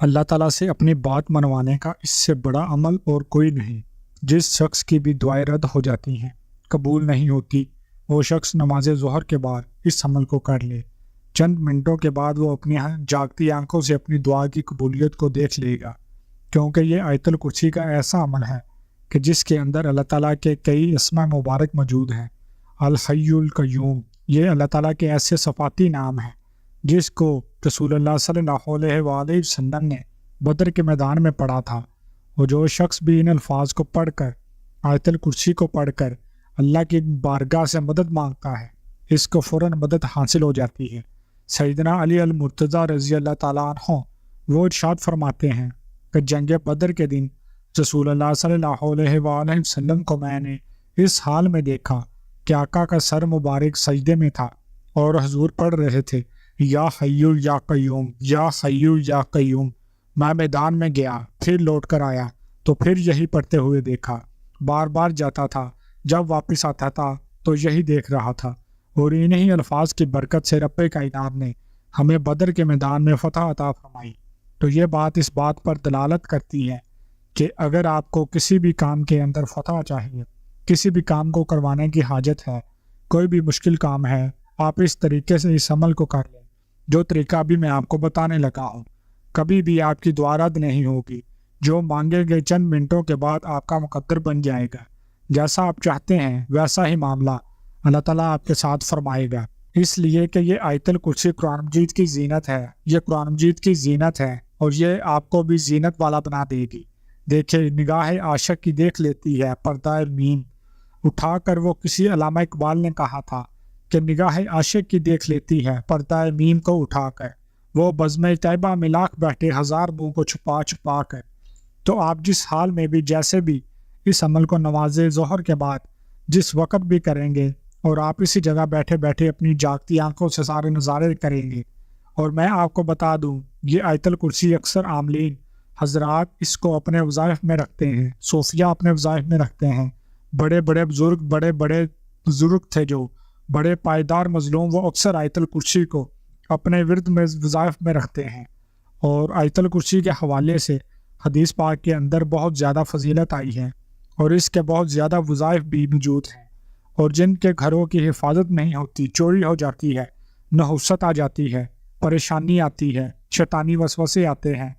اللہ تعالیٰ سے اپنی بات منوانے کا اس سے بڑا عمل اور کوئی نہیں۔ جس شخص کی بھی دعائیں رد ہو جاتی ہیں، قبول نہیں ہوتی، وہ شخص نماز ظہر کے بعد اس عمل کو کر لے۔ چند منٹوں کے بعد وہ اپنی جاگتی آنکھوں سے اپنی دعا کی قبولیت کو دیکھ لے گا، کیونکہ یہ آیت الکرسی کا ایسا عمل ہے کہ جس کے اندر اللہ تعالیٰ کے کئی اسماء مبارک موجود ہیں۔ الحی القیوم، یہ اللہ تعالیٰ کے ایسے صفاتی نام ہیں جس کو رسول اللہ صلی اللہ علیہ وآلہ وسلم نے بدر کے میدان میں پڑھا تھا، اور جو شخص بھی ان الفاظ کو پڑھ کر، آیت الکرسی کو پڑھ کر اللہ کی بارگاہ سے مدد مانگتا ہے، اس کو فوراً مدد حاصل ہو جاتی ہے۔ سیدنا علی المرتضیٰ رضی اللہ تعالیٰ عنہ وہ ارشاد فرماتے ہیں کہ جنگ بدر کے دن رسول اللہ صلی اللہ علیہ وآلہ وسلم کو میں نے اس حال میں دیکھا کہ آقا کا سر مبارک سجدے میں تھا اور حضور پڑھ رہے تھے یا حی یا قیوم، یا حی یا قیوم۔ میں میدان میں گیا، پھر لوٹ کر آیا تو پھر یہی پڑھتے ہوئے دیکھا، بار بار جاتا تھا، جب واپس آتا تھا تو یہی دیکھ رہا تھا، اور انہی الفاظ کی برکت سے رب کائنات نے ہمیں بدر کے میدان میں فتح عطا فرمائی۔ تو یہ بات اس بات پر دلالت کرتی ہے کہ اگر آپ کو کسی بھی کام کے اندر فتح چاہیے، کسی بھی کام کو کروانے کی حاجت ہے، کوئی بھی مشکل کام ہے، آپ اس طریقے سے اس عمل کو کر لیں جو طریقہ ابھی میں آپ کو بتانے لگا ہوں۔ کبھی بھی آپ کی دعا رد نہیں ہوگی، جو مانگے گئے چند منٹوں کے بعد آپ کا مقدر بن جائے گا، جیسا آپ چاہتے ہیں ویسا ہی معاملہ اللہ تعالیٰ آپ کے ساتھ فرمائے گا، اس لیے کہ یہ آیت الکرسی قرآن مجید کی زینت ہے، یہ قرآن مجید کی زینت ہے، اور یہ آپ کو بھی زینت والا بنا دے گی۔ دیکھیں، نگاہ عاشق کی دیکھ لیتی ہے پردہ میم، اٹھا کر وہ کسی علامہ اقبال نے کہا تھا کہ نگاہ عاشق کی دیکھ لیتی ہے پردہ میم کو اٹھا کر، وہ بزم طیبہ میں لاکھ بیٹھے ہزار منہ کو چھپا چھپا کر۔ تو آپ جس حال میں بھی جیسے بھی اس عمل کو نماز ظہر کے بعد جس وقت بھی کریں گے، اور آپ اسی جگہ بیٹھے بیٹھے اپنی جاگتی آنکھوں سے سارے نظارے کریں گے۔ اور میں آپ کو بتا دوں، یہ آیت الکرسی اکثر عاملین حضرات اس کو اپنے وظائف میں رکھتے ہیں، صوفیہ اپنے وظائف میں رکھتے ہیں، بڑے بڑے بزرگ تھے جو بڑے پائیدار مظلوم، وہ اکثر آیت الکرسی کو اپنے ورد میں وظائف میں رکھتے ہیں۔ اور آیت الکرسی کے حوالے سے حدیث پاک کے اندر بہت زیادہ فضیلت آئی ہے، اور اس کے بہت زیادہ وظائف بھی موجود ہیں، اور جن کے گھروں کی حفاظت نہیں ہوتی، چوری ہو جاتی ہے، نحوست آ جاتی ہے، پریشانی آتی ہے، شیطانی وسوسے آتے ہیں،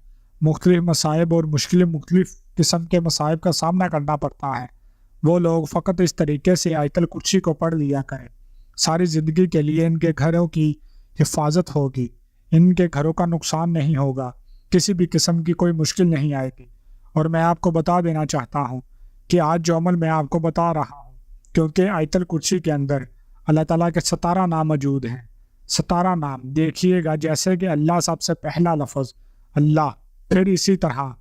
مختلف مصائب اور مختلف قسم کے مصائب کا سامنا کرنا پڑتا ہے، وہ لوگ فقط اس طریقے سے آیت الکرسی کو پڑھ لیا کریں، ساری زندگی کے لیے ان کے گھروں کی حفاظت ہوگی، ان کے گھروں کا نقصان نہیں ہوگا، کسی بھی قسم کی کوئی مشکل نہیں آئے گی۔ اور میں آپ کو بتا دینا چاہتا ہوں کہ آج جو عمل میں آپ کو بتا رہا ہوں، کیونکہ آیت الکرسی کے اندر اللہ تعالیٰ کے 17 نام موجود ہیں، 17 نام دیکھیے گا، جیسے کہ اللہ سب سے پہلا لفظ اللہ، پھر اسی طرح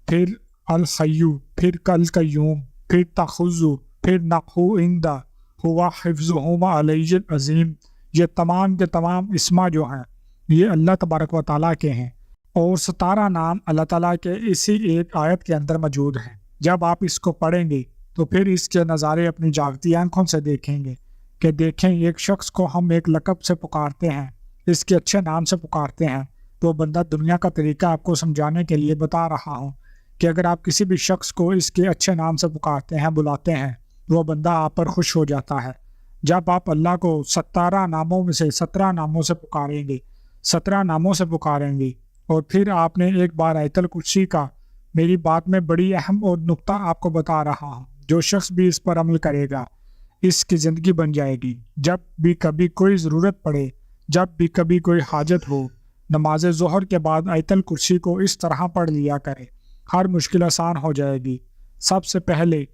پھر الحیو، پھر القیوم، پھر تخذو، پھر نقو اندہ ہوا حفظہما علی العظیم۔ یہ تمام کے تمام اسما جو ہیں یہ اللہ تبارک و تعالیٰ کے ہیں، اور 17 نام اللہ تعالیٰ کے اسی ایک آیت کے اندر موجود ہیں۔ جب آپ اس کو پڑھیں گے تو پھر اس کے نظارے اپنی جاگتی آنکھوں سے دیکھیں گے کہ دیکھیں، ایک شخص کو ہم ایک لقب سے پکارتے ہیں، اس کے اچھے نام سے پکارتے ہیں، تو بندہ دنیا کا طریقہ آپ کو سمجھانے کے لیے بتا رہا ہوں کہ اگر آپ کسی بھی شخص کو اس کے اچھے نام سے پکارتے ہیں، بلاتے ہیں، وہ بندہ آپ پر خوش ہو جاتا ہے۔ جب آپ اللہ کو 17 ناموں میں سے 17 ناموں سے پکاریں گے، 17 ناموں سے پکاریں گے، اور پھر آپ نے ایک بار آیت الکرسی کا، میری بات میں بڑی اہم اور نقطہ آپ کو بتا رہا ہوں، جو شخص بھی اس پر عمل کرے گا اس کی زندگی بن جائے گی۔ جب بھی کبھی کوئی ضرورت پڑے، جب بھی کبھی کوئی حاجت ہو، نماز ظہر کے بعد آیت الکرسی کو اس طرح پڑھ لیا کرے، ہر مشکل آسان ہو جائے گی۔ سب سے پہلے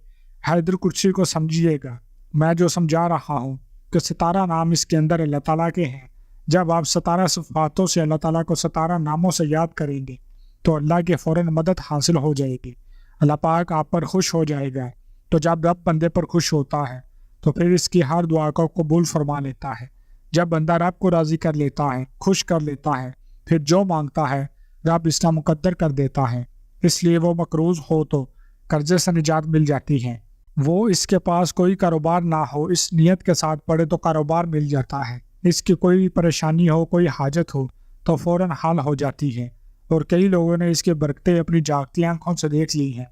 آیت الکرسی کو سمجھیے گا، میں جو سمجھا رہا ہوں کہ 17 نام اس کے اندر اللہ تعالیٰ کے ہیں۔ جب آپ 17 صفاتوں سے اللہ تعالیٰ کو 17 ناموں سے یاد کریں گے تو اللہ کے فوراً مدد حاصل ہو جائے گی، اللہ پاک آپ پر خوش ہو جائے گا۔ تو جب رب بندے پر خوش ہوتا ہے تو پھر اس کی ہر دعا کو قبول فرما لیتا ہے۔ جب بندہ رب کو راضی کر لیتا ہے، خوش کر لیتا ہے، پھر جو مانگتا ہے رب اس کا مقدر کر دیتا ہے۔ اس لیے وہ مقروض ہو تو قرضے سے نجات مل جاتی ہے، وہ اس کے پاس کوئی کاروبار نہ ہو، اس نیت کے ساتھ پڑھے تو کاروبار مل جاتا ہے، اس کی کوئی پریشانی ہو، کوئی حاجت ہو تو فوراً حل ہو جاتی ہے۔ اور کئی لوگوں نے اس کے برکتیں اپنی جاگتی آنکھوں سے دیکھ لی ہیں،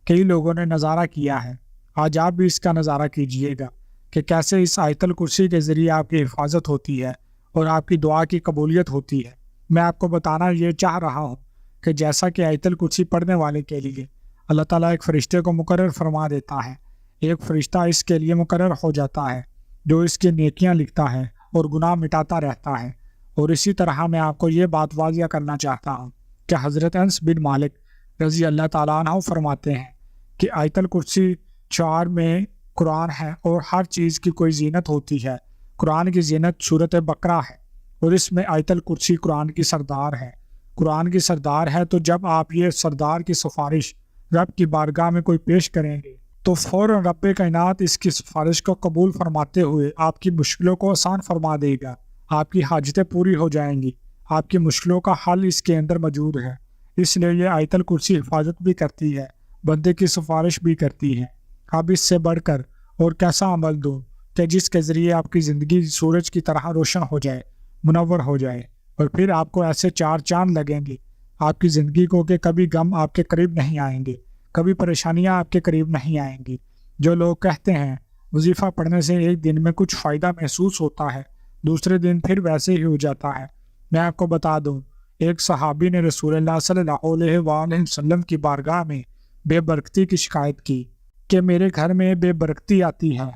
کئی لوگوں نے نظارہ کیا ہے۔ آج آپ بھی اس کا نظارہ کیجئے گا کہ کیسے اس آیت الکرسی کے ذریعے آپ کی حفاظت ہوتی ہے اور آپ کی دعا کی قبولیت ہوتی ہے۔ میں آپ کو بتانا یہ چاہ رہا ہوں کہ جیسا کہ آیت الکرسی پڑھنے والے کے لیے اللہ تعالیٰ ایک فرشتے کو مقرر فرما دیتا ہے، ایک فرشتہ اس کے لیے مقرر ہو جاتا ہے جو اس کی نیکیاں لکھتا ہے اور گناہ مٹاتا رہتا ہے۔ اور اسی طرح میں آپ کو یہ بات واضح کرنا چاہتا ہوں کہ حضرت انس بن مالک رضی اللہ تعالیٰ عنہ فرماتے ہیں کہ آیت الکرسی 4 میں قرآن ہے اور ہر چیز کی کوئی زینت ہوتی ہے۔ قرآن کی زینت سورۃ بقرہ ہے اور اس میں آیت الکرسی قرآن کی سردار ہے۔ قرآن کی سردار ہے تو جب آپ یہ سردار کی سفارش رب کی بارگاہ میں کوئی پیش کریں گے تو فوراً رب کائنات اس کی سفارش کو قبول فرماتے ہوئے آپ کی مشکلوں کو آسان فرما دے گا، آپ کی حاجتیں پوری ہو جائیں گی، آپ کی مشکلوں کا حل اس کے اندر موجود ہے۔ اس لیے یہ آیت الکرسی حفاظت بھی کرتی ہے، بندے کی سفارش بھی کرتی ہے۔ اب اس سے بڑھ کر اور کیسا عمل دو کہ جس کے ذریعے آپ کی زندگی سورج کی طرح روشن ہو جائے، منور ہو جائے، اور پھر آپ کو ایسے 4 چاند لگیں گے آپ کی زندگی کو کہ کبھی غم آپ کے قریب نہیں آئیں گے، کبھی پریشانیاں آپ کے قریب نہیں آئیں گی۔ جو لوگ کہتے ہیں وظیفہ پڑھنے سے ایک دن میں کچھ فائدہ محسوس ہوتا ہے، دوسرے دن پھر ویسے ہی ہو جاتا ہے، میں آپ کو بتا دوں ایک صحابی نے رسول اللہ صلی اللہ علیہ وآلہ وسلم کی بارگاہ میں بے برکتی کی شکایت کی کہ میرے گھر میں بے برکتی آتی ہے،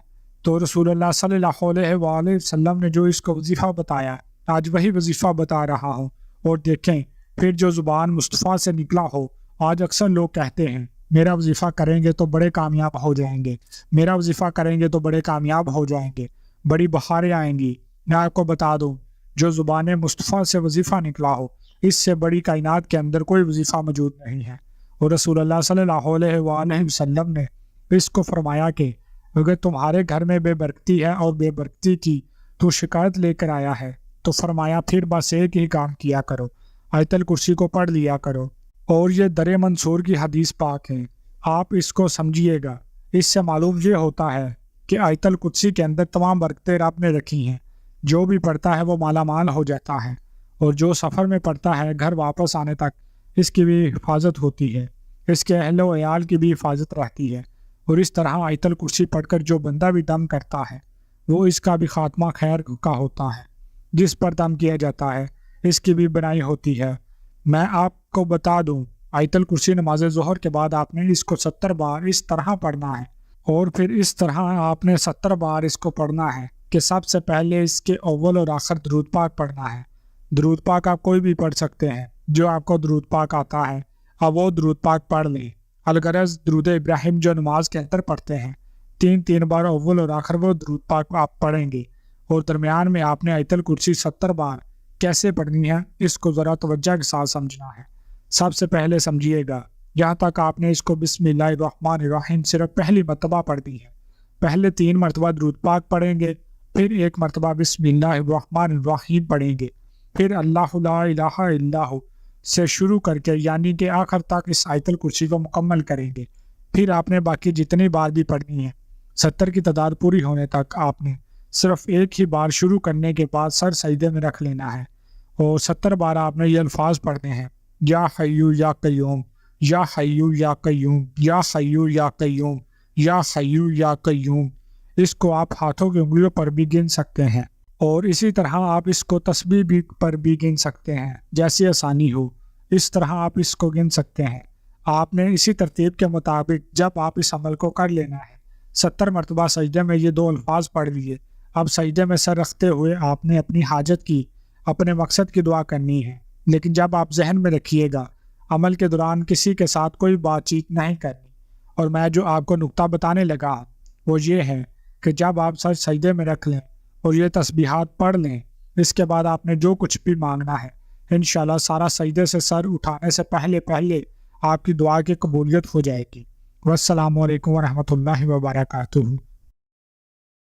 تو رسول اللہ صلی اللہ علیہ وآلہ وسلم نے جو اس کو وظیفہ بتایا آج وہی وظیفہ بتا رہا ہوں۔ اور دیکھیں پھر جو زبان مصطفیٰ سے نکلا ہو، آج اکثر لوگ کہتے ہیں میرا وظیفہ کریں گے تو بڑے کامیاب ہو جائیں گے، میرا وظیفہ کریں گے تو بڑے کامیاب ہو جائیں گے، بڑی بہاریں آئیں گی۔ میں آپ کو بتا دوں جو زبان مصطفیٰ سے وظیفہ نکلا ہو، اس سے بڑی کائنات کے اندر کوئی وظیفہ موجود نہیں ہے۔ اور رسول اللہ صلی اللہ علیہ وآلہ وسلم نے اس کو فرمایا کہ اگر تمہارے گھر میں بے برکتی ہے اور بے برکتی کی تو شکایت لے کر آیا ہے تو فرمایا پھر بس ایک ہی کام کیا کرو، آیت الکرسی کو پڑھ لیا کرو۔ اور یہ در منصور کی حدیث پاک ہے، آپ اس کو سمجھیے گا۔ اس سے معلوم یہ ہوتا ہے کہ آیت الکرسی کے اندر تمام برکتیں رب نے رکھی ہیں، جو بھی پڑھتا ہے وہ مالا مال ہو جاتا ہے، اور جو سفر میں پڑھتا ہے گھر واپس آنے تک اس کی بھی حفاظت ہوتی ہے، اس کے اہل و عیال کی بھی حفاظت رہتی ہے۔ اور اس طرح آیت الکرسی پڑھ کر جو بندہ بھی دم کرتا ہے وہ اس کا بھی خاتمہ خیر کا ہوتا ہے، جس پر دم کیا جاتا ہے اس کی بھی بنائی ہوتی ہے۔ میں آپ کو بتا دوں آیت الکرسی نماز ظہر کے بعد آپ نے اس کو 70 بار اس طرح پڑھنا ہے، اور پھر اس طرح آپ نے 70 بار اس کو پڑھنا ہے کہ سب سے پہلے اس کے اول اور آخر درود پاک پڑھنا ہے۔ درود پاک آپ کوئی بھی پڑھ سکتے ہیں، جو آپ کو درود پاک آتا ہے اب وہ درود پاک پڑھ لیں۔ الغرض درود ابراہیم جو نماز کے اندر پڑھتے ہیں 3 بار اول اور آخر وہ درود پاک آپ پڑھیں گے، اور درمیان میں آپ نے آیت الکرسی 70 بار کیسے پڑھنی ہے اس کو ذرا توجہ کے ساتھ سمجھنا ہے۔ سب سے پہلے سمجھیے گا جہاں تک آپ نے اس کو بسم اللہ الرحمن الرحیم صرف پہلی مرتبہ پڑھ دی ہے، پہلے 3 مرتبہ درود پاک پڑھیں گے، پھر 1 مرتبہ بسم اللہ الرحمن الرحیم پڑھیں گے، پھر اللہ لا الہ الا ہو سے شروع کر کے یعنی کہ آخر تک اس آیت الکرسی کو مکمل کریں گے۔ پھر آپ نے باقی جتنی بار بھی پڑھنی ہے 70 کی تعداد پوری ہونے تک آپ نے صرف ایک ہی بار شروع کرنے کے بعد سر سجدے میں رکھ لینا ہے، اور 70 بار آپ نے یہ الفاظ پڑھنے ہیں یا حیو یا قیوم، یا حیو یا قیوم، یا حیو یا قیوم، یا حیو یا قیوم۔ اس کو آپ ہاتھوں کی انگلیوں پر بھی گن سکتے ہیں، اور اسی طرح آپ اس کو تسبیح بھی پر بھی گن سکتے ہیں، جیسی آسانی ہو اس طرح آپ اس کو گن سکتے ہیں۔ آپ نے اسی ترتیب کے مطابق جب آپ اس عمل کو کر لینا ہے 70 مرتبہ سجدے میں یہ 2 الفاظ پڑھ لیے، اب سجدے میں سر رکھتے ہوئے آپ نے اپنی حاجت کی، اپنے مقصد کی دعا کرنی ہے، لیکن جب آپ ذہن میں رکھیے گا عمل کے دوران کسی کے ساتھ کوئی بات چیت نہیں کرنی۔ اور میں جو آپ کو نقطہ بتانے لگا وہ یہ ہے کہ جب آپ سر سجدے میں رکھ لیں اور یہ تسبیحات پڑھ لیں، اس کے بعد آپ نے جو کچھ بھی مانگنا ہے انشاءاللہ سارا سجدے سے سر اٹھانے سے پہلے آپ کی دعا کی قبولیت ہو جائے گی۔ والسلام علیکم ورحمۃ اللہ وبرکاتہ۔